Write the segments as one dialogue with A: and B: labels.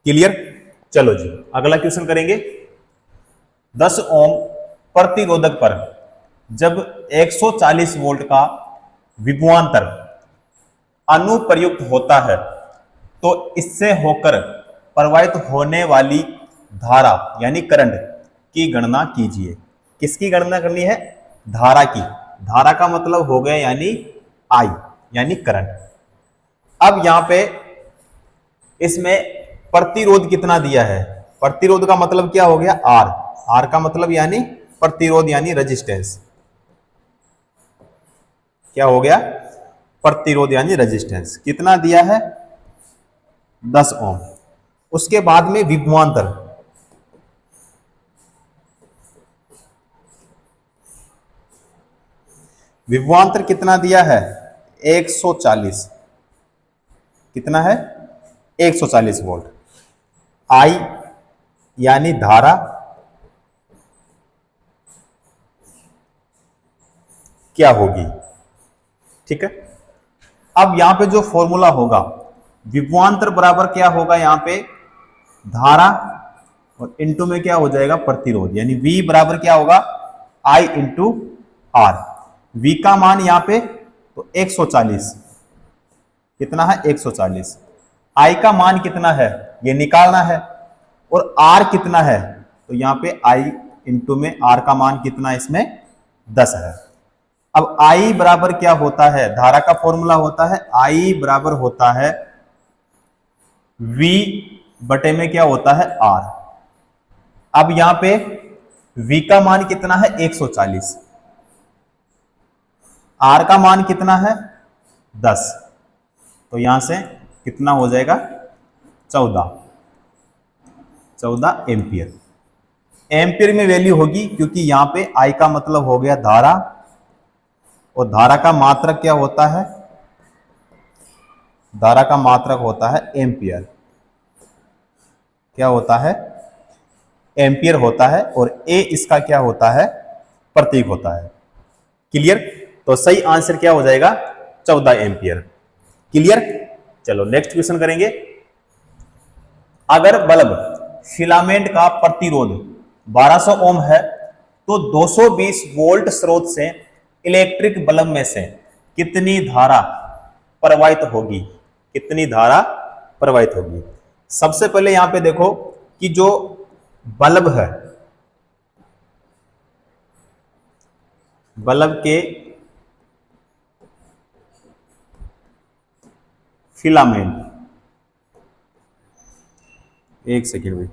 A: Clear. चलो जी अगला question करेंगे। 10 ओम प्रतिरोधक पर जब 140 वोल्ट का विभवांतर अनुप्रयुक्त होता है तो इससे होकर प्रवाहित होने वाली धारा यानी करंट की गणना कीजिए। किसकी गणना करनी है? धारा की। धारा का मतलब हो गया यानी आई यानी करंट। अब यहां पे इसमें प्रतिरोध कितना दिया है? प्रतिरोध का मतलब क्या हो गया? आर। आर का मतलब यानी प्रतिरोध यानी रेजिस्टेंस। क्या हो गया? प्रतिरोध यानी रेजिस्टेंस। कितना दिया है? 10 ओम। उसके बाद में विभवांतर, विभवांतर कितना दिया है? 140। कितना है? 140 वोल्ट। आई यानी धारा, क्या होगी? ठीक है। अब यहां पे जो फॉर्मूला होगा, विभवांतर बराबर क्या होगा? यहां पे धारा और इनटू में क्या हो जाएगा? प्रतिरोध। यानी V बराबर क्या होगा? I into R। V का मान यहां पे तो 140। कितना है? 140। I का मान कितना है? ये निकालना है। और R कितना है? तो यहां पे I इंटू में R का मान कितना? इसमें 10 है। अब I बराबर क्या होता है? धारा का फॉर्मूला होता है I बराबर होता है V बटे में क्या होता है? R। अब यहां पे V का मान कितना है? 140। R का मान कितना है? 10। तो यहां से कितना हो जाएगा? 14 एम्पियर। एम्पियर में वैल्यू होगी क्योंकि यहां पे I का मतलब हो गया धारा और धारा का मात्रक क्या होता है? धारा का मात्रक होता है एम्पियर। क्या होता है? एम्पियर होता है। और ए इसका क्या होता है? प्रतीक होता है। क्लियर। तो सही आंसर क्या हो जाएगा? 14 एम्पियर। क्लियर। चलो नेक्स्ट क्वेश्चन करेंगे। अगर बल्ब फिलामेंट का प्रतिरोध 1200 ओम है तो 220 वोल्ट स्रोत से इलेक्ट्रिक बल्ब में से कितनी धारा प्रवाहित होगी? कितनी धारा प्रवाहित होगी? सबसे पहले यहां पे देखो कि जो बल्ब है, बल्ब के फिलामेंट, एक सेकेंड भाई,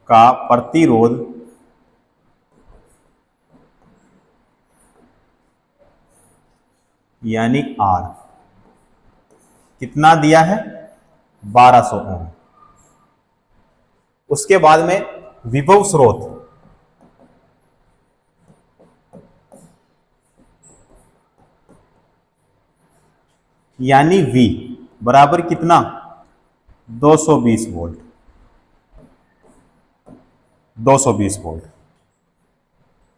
A: का प्रतिरोध यानी R कितना दिया है? 1200 ओम। उसके बाद में विभव स्रोत यानी V बराबर कितना? 220 वोल्ट। 220 वोल्ट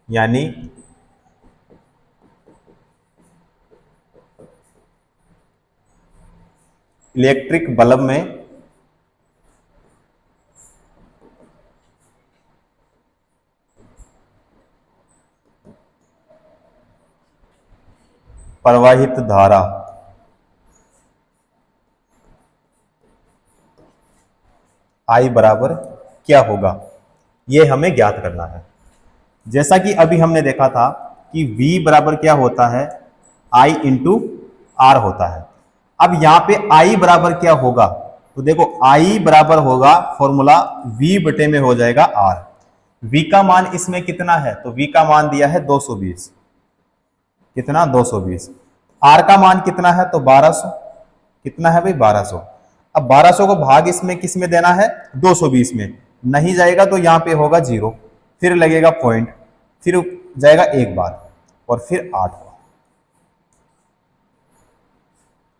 A: यानी इलेक्ट्रिक बल्ब में प्रवाहित धारा I बराबर क्या होगा? यह हमें ज्ञात करना है। जैसा कि अभी हमने देखा था कि V बराबर क्या होता है? I इंटू R होता है। अब यहां पे I बराबर क्या होगा? तो देखो I बराबर होगा फॉर्मूला V बटे में हो जाएगा R। V का मान इसमें कितना है? तो V का मान दिया है 220। कितना? 220। R का मान कितना है? तो 1200। कितना है भाई? 1200। अब 1200 को भाग इसमें किस में देना है? 220 में। नहीं जाएगा तो यहां पे होगा 0, फिर लगेगा पॉइंट, फिर जाएगा एक बार और फिर 8 बार।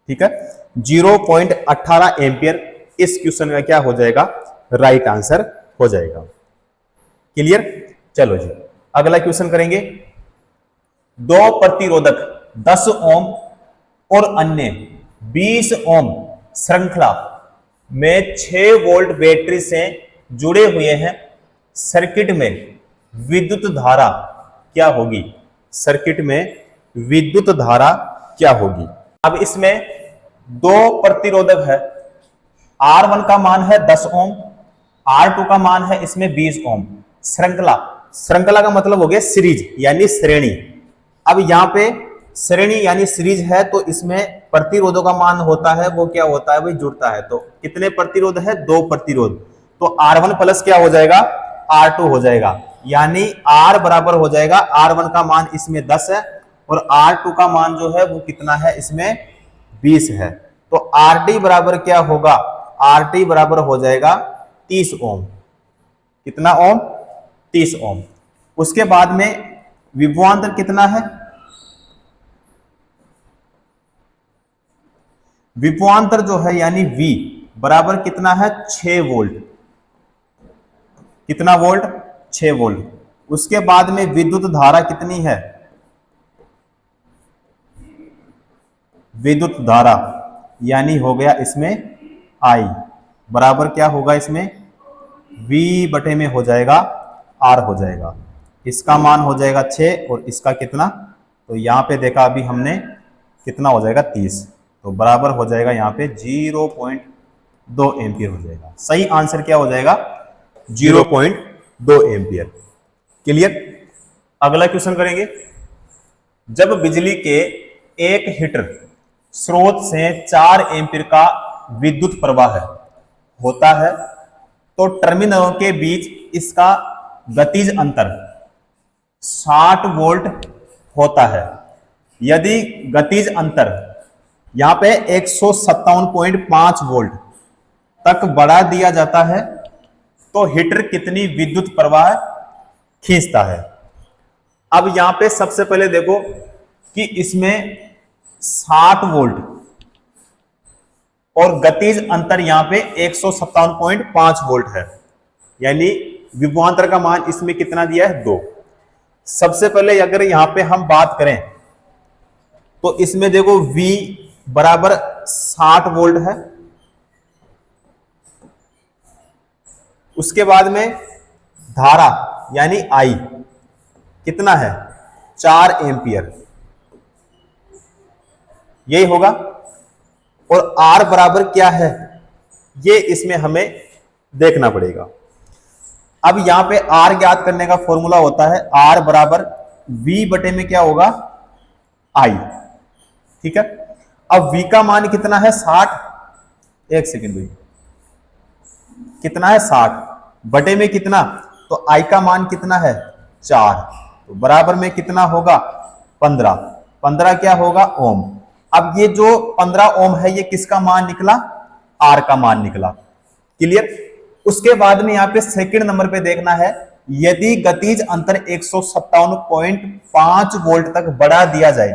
A: ठीक है। 0.18 एम्पियर इस क्वेश्चन का क्या हो जाएगा? राइट आंसर हो जाएगा। क्लियर। चलो जी अगला क्वेश्चन करेंगे। दो प्रतिरोधक 10 ओम और अन्य 20 ओम श्रृंखला में 6 वोल्ट बैटरी से जुड़े हुए हैं, सर्किट में विद्युत धारा क्या होगी? सर्किट में विद्युत धारा क्या होगी? अब इसमें दो प्रतिरोधक है, R1 का मान है 10 ओम, R2 का मान है इसमें 20 ओम। श्रृंखला का मतलब हो गया सीरीज यानी श्रेणी। अब यहां पे श्रेणी यानी सीरीज है तो इसमें प्रतिरोधों का मान होता है वो क्या होता है भाई? जुड़ता है। तो कितने प्रतिरोध है? 2 प्रतिरोध। तो R1 प्लस क्या हो जाएगा? R2 हो जाएगा, यानी R बराबर हो जाएगा, R1 का मान इसमें 10 है और R2 का मान जो है वो कितना है? इसमें 20 है। तो RT बराबर क्या होगा? RT बराबर हो जाएगा 30 ओम। कितना ओम? 30 ओम। उसके बाद में विभवांतर कितना है? विभवांतर जो है यानी V बराबर कितना है? 6 वोल्ट। कितना वोल्ट? 6 वोल्ट। उसके बाद में विद्युत धारा कितनी है? विद्युत धारा यानी हो गया इसमें I बराबर क्या होगा? इसमें V बटे में हो जाएगा R हो जाएगा। इसका मान हो जाएगा 6 और इसका कितना? तो यहां पे देखा अभी हमने कितना हो जाएगा? 30। तो बराबर हो जाएगा यहाँ पे 0.2 एम्पियर हो जाएगा। सही आंसर क्या हो जाएगा? 0.2 एम्पियर। क्लियर? अगला क्वेश्चन करेंगे। जब बिजली के एक हीटर स्रोत से 4 एम्पियर का विद्युत प्रवाह होता है तो टर्मिनलों के बीच इसका गतिज अंतर 60 वोल्ट होता है। यदि गतिज अंतर यहां पे 157.5 वोल्ट तक बढ़ा दिया जाता है तो हीटर कितनी विद्युत प्रवाह खींचता है? अब यहां पे सबसे पहले देखो कि इसमें 60 वोल्ट और गतिज अंतर यहां पे 157.5 वोल्ट है, यानी विभवांतर का मान इसमें कितना दिया है? 2। सबसे पहले अगर यहां पे हम बात करें तो इसमें देखो V बराबर 60 वोल्ट है। उसके बाद में धारा यानी I कितना है? 4 एम्पियर, यही होगा। और R बराबर क्या है ये इसमें हमें देखना पड़ेगा। अब यहां पे R ज्ञात करने का फॉर्मूला होता है R बराबर V बटे में क्या होगा? I। ठीक है। अब V का मान कितना है? 60। एक सेकेंड भाई, कितना है? 60 बटे में कितना? तो I का मान कितना है? 4। तो बराबर में कितना होगा? 15। 15 क्या होगा? ओम। अब ये जो 15 ओम है ये किसका मान निकला? R का मान निकला। क्लियर? उसके बाद में यहां पे सेकंड नंबर पे देखना है, यदि गतिज अंतर 157.5 वोल्ट तक बढ़ा दिया जाए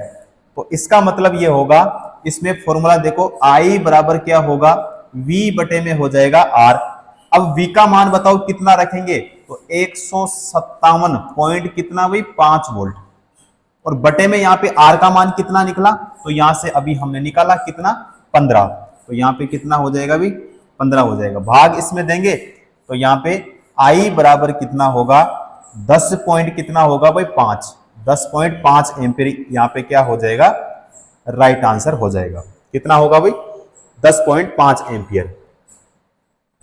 A: तो इसका मतलब ये होगा, इसमें फॉर्मूला देखो I बराबर क्या होगा? V बटे में हो जाएगा R। अब V का मान बताओ कितना रखेंगे? तो 157 पॉइंट कितना भाई? 5 वोल्ट। और बटे में यहाँ पे R का मान कितना निकला? तो यहां से अभी हमने निकाला कितना? 15। तो यहाँ पे कितना हो जाएगा भाई? 15 हो जाएगा। भाग इसमें देंगे तो यहाँ पे I बराबर कितना होगा? 10 पॉइंट कितना होगा भाई? 5। 10.5 एम्पियर यहाँ पे क्या हो जाएगा? राइट आंसर हो जाएगा। कितना होगा भाई? 10.5 एम्पियर।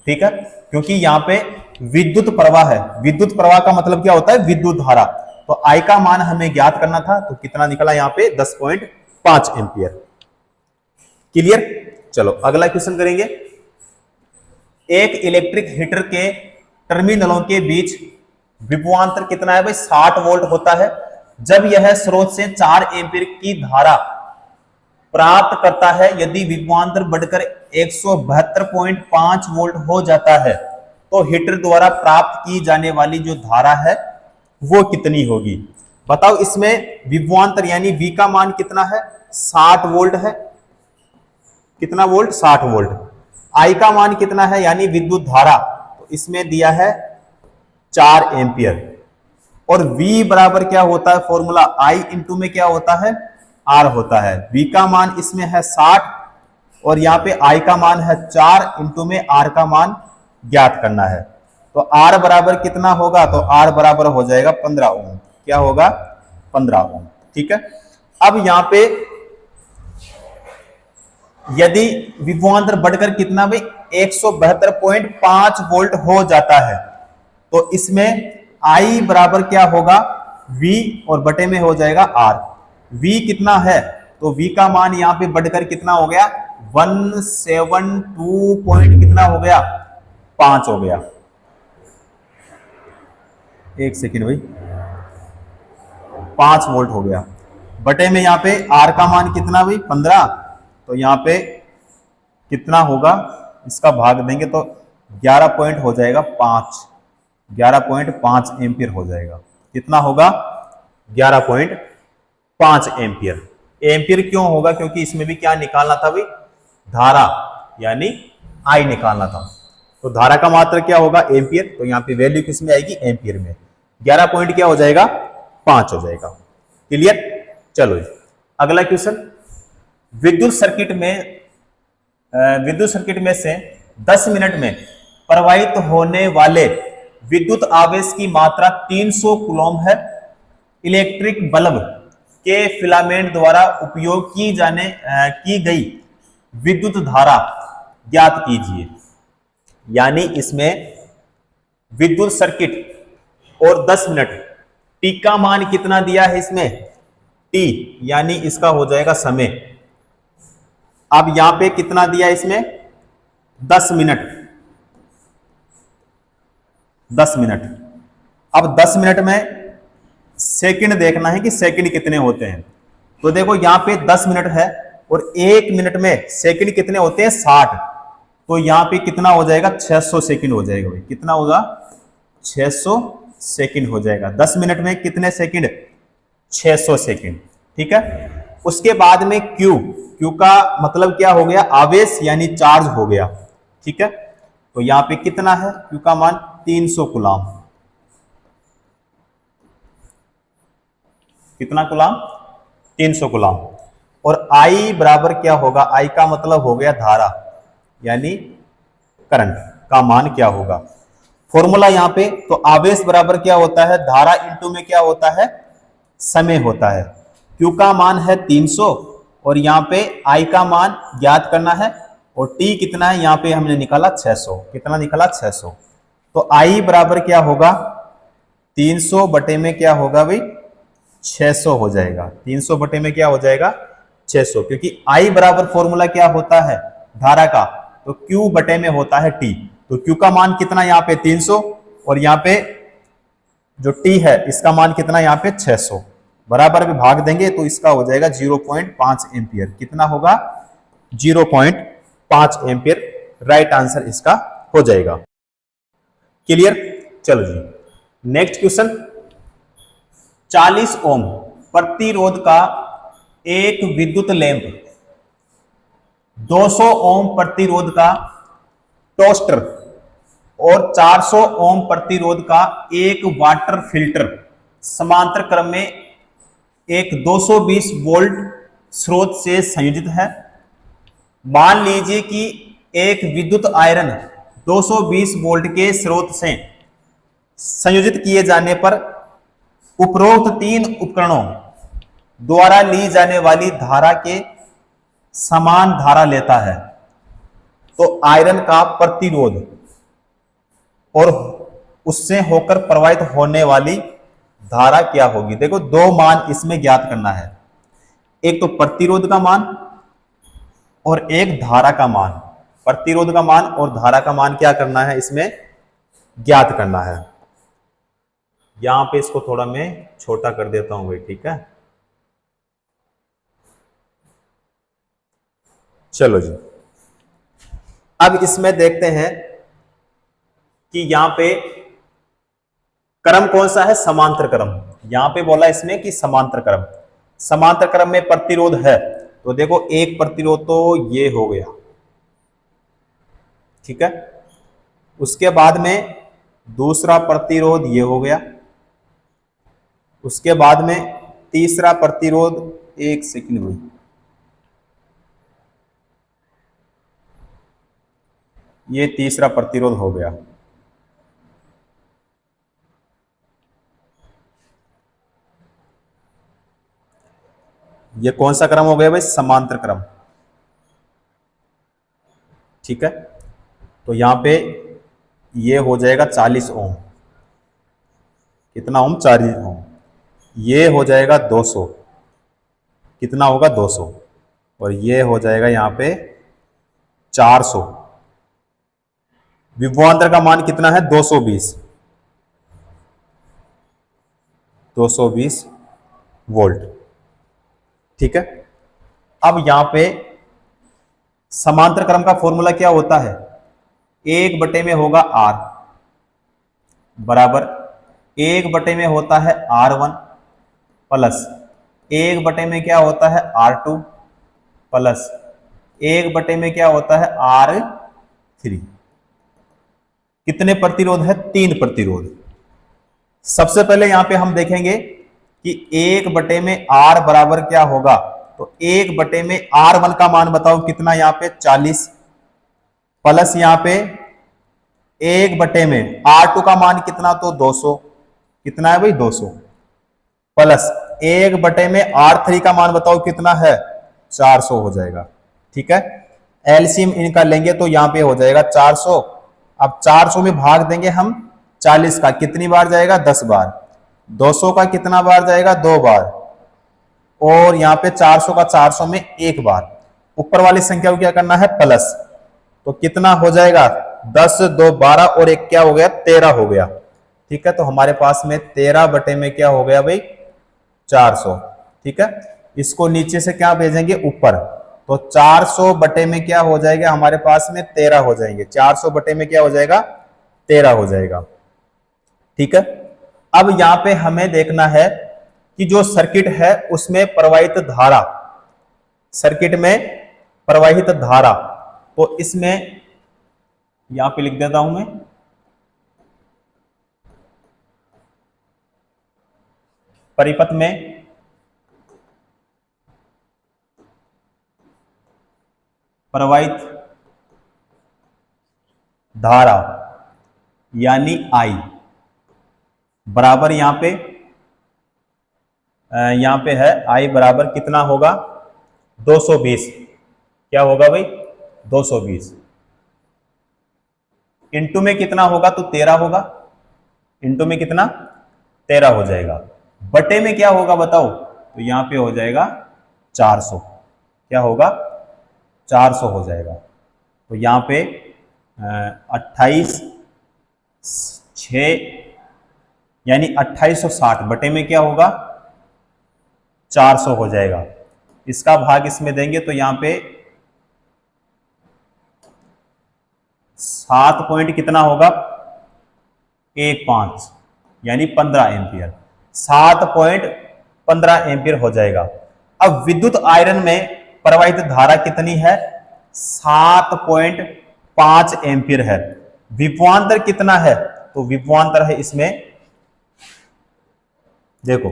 A: ठीक है, क्योंकि यहाँ पे विद्युत प्रवाह है। विद्युत प्रवाह का मतलब क्या होता है? विद्युत धारा। तो I का मान हमें ज्ञात करना था, तो कितना निकला यहाँ पे? 10.5 एम्पियर। क्लियर? चलो अगला क्वेश्चन करेंगे। एक इलेक्ट्रिक हीटर के टर्मिनलों के बीच विभवांतर कितना है भाई? 60 वोल्ट होता है। जब यह स्रोत से 4 एम्पीयर की धारा प्राप्त करता है, यदि विभवांतर बढ़कर 172.5 वोल्ट हो जाता है तो हीटर द्वारा प्राप्त की जाने वाली जो धारा है वो कितनी होगी? बताओ। इसमें विभवांतर यानी V का मान कितना है? 60 वोल्ट है। कितना वोल्ट? 60 वोल्ट। I का मान कितना है यानी विद्युत धारा? तो इसमें दिया है 4 एम्पियर। और V बराबर क्या होता है? फॉर्मूला I इंटू में क्या होता है? आर होता है। V का मान इसमें है 60 और यहाँ पे I का मान है 4, इंटू में R का मान ज्ञात करना है। तो R बराबर कितना होगा, तो R बराबर हो जाएगा 15 ओम। क्या होगा, 15 ओम। ठीक है। अब यहां पे यदि विभवांतर बढ़कर कितना भाई 172.5 वोल्ट हो जाता है, तो इसमें I बराबर क्या होगा, V और बटे में हो जाएगा R। V कितना है, तो V का मान यहां पे बढ़कर कितना हो गया, 172 पॉइंट कितना हो गया, 5 हो गया। एक सेकेंड भाई, 5 वोल्ट हो गया। बटे में यहाँ पे R का मान कितना भाई 15, तो यहाँ पे कितना होगा, इसका भाग देंगे तो 11 पॉइंट हो जाएगा 5, 11.5 एम्पियर हो जाएगा। कितना होगा, 11.5 एम्पियर। एम्पियर क्यों होगा, क्योंकि इसमें भी क्या निकालना था भाई, धारा यानी I निकालना था। तो धारा का मात्रा क्या होगा, एम्पियर, तो यहाँ पे वैल्यू किसमें आएगी, एम्पियर में। 11 पॉइंट क्या हो जाएगा, 5 हो जाएगा। क्लियर। चलो जी अगला क्वेश्चन। विद्युत सर्किट में से 10 मिनट में प्रवाहित होने वाले विद्युत आवेश की मात्रा 300 कूलम है। इलेक्ट्रिक बल्ब के फिलामेंट द्वारा उपयोग की गई विद्युत धारा ज्ञात कीजिए। यानी इसमें विद्युत सर्किट और 10 मिनट, टी का मान कितना दिया है इसमें, टी यानी इसका हो जाएगा समय। अब यहां पे कितना दिया इसमें, 10 मिनट, 10 मिनट। अब 10 मिनट में सेकंड देखना है कि सेकंड कितने होते हैं। तो देखो यहां पे 10 मिनट है और 1 मिनट में सेकंड कितने होते हैं, 60। तो यहां पे कितना हो जाएगा, 600 सेकंड हो जाएगा भाई। कितना होगा, 600 सेकंड हो जाएगा। 10 मिनट में कितने सेकंड, 600 सेकंड। ठीक है। उसके बाद में क्यू का मतलब क्या हो गया, आवेश यानी चार्ज हो गया। ठीक है। तो यहां पे कितना है, क्यू का मान 300 कूलम। कितना कूलम, 300 कूलम। और आई बराबर क्या होगा, आई का मतलब हो गया धारा यानी करंट का मान क्या होगा। फॉर्मूला यहां पे, तो आवेश बराबर क्या होता है, धारा इंटू में क्या होता है, समय होता है। क्यू का मान है 300 और यहां पे आई का मान ज्ञात करना है। और टी कितना है, यहां पे हमने निकाला 600। कितना निकाला, 600। तो आई बराबर क्या होगा, 300 बटे में क्या होगा भाई, 600 हो जाएगा। 300 बटे में क्या हो जाएगा, 600। क्योंकि आई बराबर फॉर्मूला क्या होता है धारा का, तो Q बटे में होता है T। तो Q का मान कितना यहाँ पे 300 और यहाँ पे जो T है इसका मान कितना यहाँ पे 600। बराबर में भाग देंगे तो इसका हो जाएगा 0.5 एम्पियर। कितना होगा, 0.5 एम्पियर। राइट आंसर इसका हो जाएगा। क्लियर। चलो जी नेक्स्ट क्वेश्चन। 40 ओम प्रतिरोध का एक विद्युत लैंप, 200 ओम प्रतिरोध का टोस्टर और 400 ओम प्रतिरोध का एक वाटर फिल्टर समांतर क्रम में एक 220 वोल्ट स्रोत से संयोजित है। मान लीजिए कि एक विद्युत आयरन 220 वोल्ट के स्रोत से संयोजित किए जाने पर उपरोक्त 3 उपकरणों द्वारा ली जाने वाली धारा के समान धारा लेता है, तो आयरन का प्रतिरोध और उससे होकर प्रवाहित होने वाली धारा क्या होगी। देखो 2 मान इसमें ज्ञात करना है, एक तो प्रतिरोध का मान और एक धारा का मान। प्रतिरोध का मान और धारा का मान क्या करना है, इसमें ज्ञात करना है। यहां पे इसको थोड़ा मैं छोटा कर देता हूं भाई। ठीक है। चलो जी अब इसमें देखते हैं कि यहां पे क्रम कौन सा है, समांतर क्रम। यहां पे बोला इसमें कि समांतर क्रम। समांतर क्रम में प्रतिरोध है, तो देखो एक प्रतिरोध तो ये हो गया। ठीक है। उसके बाद में दूसरा प्रतिरोध ये हो गया। उसके बाद में तीसरा प्रतिरोध एक सेकंड भाई, ये तीसरा प्रतिरोध हो गया। ये कौन सा क्रम हो गया भाई? समांतर क्रम। ठीक है, तो यहां पे ये हो जाएगा 40 ओम। कितना ओम? 40 ओम। ये हो जाएगा 200। कितना होगा? 200। और ये हो जाएगा यहां पे 400। विभवांतर का मान कितना है? 220। 220 वोल्ट। ठीक है, अब यहां पे समांतर क्रम का फॉर्मूला क्या होता है? 1 में होगा R बराबर 1 में होता है R1 प्लस 1 में क्या होता है? R2 प्लस 1 में क्या होता है? R3। कितने प्रतिरोध है? 3 प्रतिरोध। सबसे पहले यहां पे हम देखेंगे कि 1 में R बराबर क्या होगा। तो 1 में R1 का मान बताओ कितना? यहां पे 40 प्लस यहां पे 1 में R2 का मान कितना? तो 200। कितना है भाई? 200 प्लस 1 में R3 का मान बताओ कितना है? 400 हो जाएगा। ठीक है, एलसीएम इनका लेंगे तो यहां पे हो जाएगा 400। अब 400 में भाग देंगे हम 40 का, कितनी बार जाएगा? 10 बार। 200 का कितना बार जाएगा? 2 बार। और यहां पे 400 का 400 में 1 बार। ऊपर वाली संख्या को क्या करना है? प्लस। तो कितना हो जाएगा? 10 2 12 और 1 क्या हो गया? 13 हो गया। ठीक है, तो हमारे पास में 13 में क्या हो गया भाई? 400। ठीक है, इसको नीचे से क्या भेजेंगे? ऊपर। तो 400 में क्या हो जाएगा? हमारे पास में 13 हो जाएंगे। 400 में क्या हो जाएगा? 13 हो जाएगा। ठीक है, अब यहां पे हमें देखना है कि जो सर्किट है उसमें प्रवाहित धारा, सर्किट में प्रवाहित धारा, तो इसमें यहां पे लिख देता हूं मैं, परिपथ में प्रवाहित धारा यानी I बराबर यहां पे है I बराबर कितना होगा? 220। क्या होगा भाई? 220 इंटू में कितना होगा? तो 13 होगा। इंटू में कितना? 13 हो जाएगा। बटे में क्या होगा बताओ? तो यहां पे हो जाएगा 400। क्या होगा? 400 हो जाएगा। तो यहां पे 28 6 यानी 2860 बटे में क्या होगा? 400 हो जाएगा। इसका भाग इसमें देंगे तो यहां पे 7 पॉइंट कितना होगा? 15 यानी 15 एम्पियर। 7.15 एम्पियर हो जाएगा। अब विद्युत आयरन में प्रवाहित धारा कितनी है? 7.5 एम्पियर है। विभवांतर कितना है? तो विभवांतर है इसमें, देखो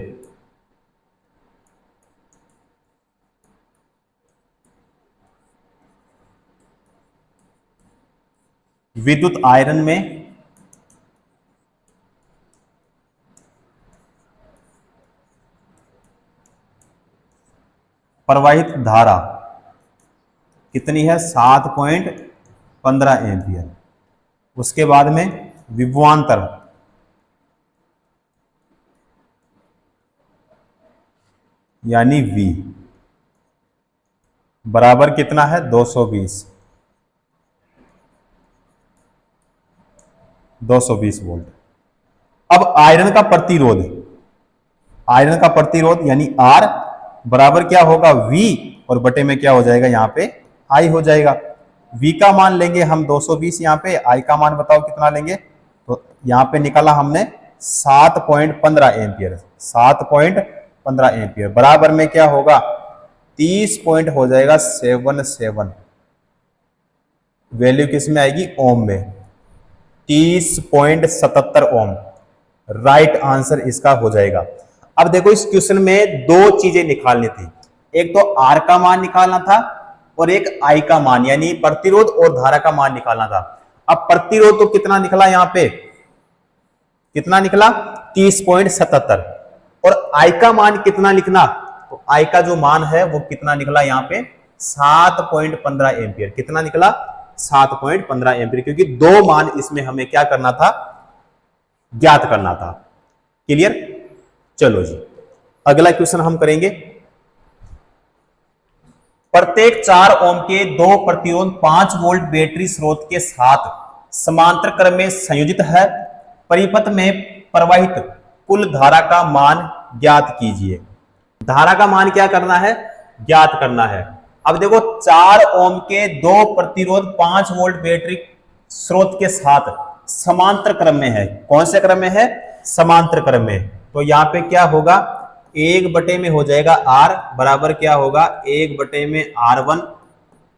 A: विद्युत आयरन में प्रवाहित धारा कितनी है? 7.15 एम्पियर। उसके बाद में विभवांतर यानी V बराबर कितना है? 220 वोल्ट। अब आयरन का प्रतिरोध, आयरन का प्रतिरोध यानी R बराबर क्या होगा? V और बटे में क्या हो जाएगा? यहां पे I हो जाएगा। V का मान लेंगे हम 220, यहां पे I का मान बताओ कितना लेंगे? तो यहां पे निकाला हमने 7.15 एम्पियर। 7.15 एम्पियर बराबर में क्या होगा? 30 पॉइंट हो जाएगा 77। वैल्यू किस में आएगी? ओम में। 30.77 ओम राइट आंसर इसका हो जाएगा। अब देखो इस क्वेश्चन में 2 चीजें निकालनी थी। एक तो आर का मान निकालना था और एक आई का मान, यानी प्रतिरोध और धारा का मान निकालना था। अब प्रतिरोध तो कितना निकला, यहां पे कितना निकला 30.77, और आई का मान कितना लिखना, तो आई का जो मान है वो कितना निकला यहाँ पे 7.15 एम्पियर। कितना निकला 7.15 एम्पियर, क्योंकि दो मान इसमें हमें क्या करना था, ज्ञात करना था। क्लियर। चलो जी अगला क्वेश्चन हम करेंगे। प्रत्येक 4 ओम के 2 प्रतिरोध 5 वोल्ट बैटरी स्रोत के साथ समांतर क्रम में संयोजित है। परिपथ में प्रवाहित कुल धारा का मान ज्ञात कीजिए। धारा का मान क्या करना है, ज्ञात करना है। अब देखो 4 ओम के 2 प्रतिरोध 5 वोल्ट बैटरी स्रोत के साथ समांतर क्रम में है। कौन से क्रम में है, समांतर क्रम में। तो यहां पे क्या होगा, 1 में हो जाएगा R बराबर क्या होगा 1 में R1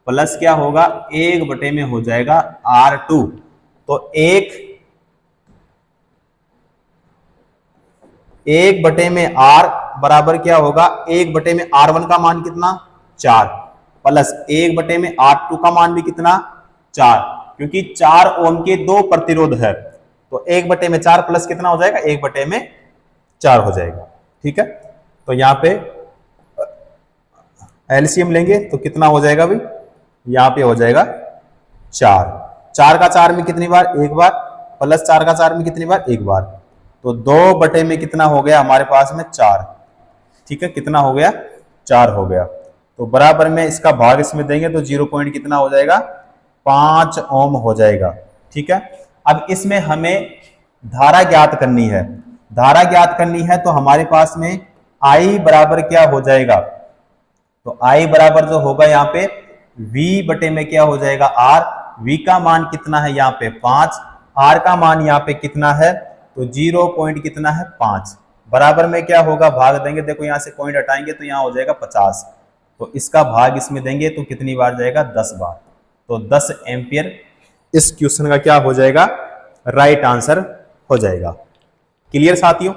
A: प्लस क्या होगा 1 में हो जाएगा R2। तो 1 में R बराबर क्या होगा 1 में R1 का मान कितना 4 प्लस 1 में R2 का मान भी कितना 4, क्योंकि 4 ओम के 2 प्रतिरोध है। तो 1 में 4 प्लस कितना हो जाएगा 1 में 4 हो जाएगा। ठीक है, तो यहां पे एलसीएम लेंगे तो कितना हो जाएगा भाई, यहां पे हो जाएगा 4 का 4 में कितनी बार, एक बार, प्लस 4 का 4 में कितनी बार, एक बार। तो 2 में कितना हो गया हमारे पास में 4। ठीक है, कितना हो गया 4 हो गया। तो बराबर में इसका भाग इसमें देंगे तो 0 पॉइंट कितना हो जाएगा 5 ओम हो जाएगा। ठीक है, अब इसमें हमें धारा ज्ञात करनी है। धारा ज्ञात करनी है तो हमारे पास में I बराबर क्या हो जाएगा, तो I बराबर जो होगा यहाँ पे V में क्या हो जाएगा R। V का मान कितना है यहाँ पे 5, R का मान यहाँ पे कितना है, तो 0 पॉइंट कितना है 5। बराबर में क्या होगा, भाग देंगे, देखो यहाँ से पॉइंट हटाएंगे तो यहाँ हो जाएगा 50। तो इसका भाग इसमें देंगे तो कितनी बार जाएगा 10 बार। तो 10 एम्पियर इस क्वेश्चन का क्या हो जाएगा, राइट आंसर हो जाएगा। क्लियर साथियों।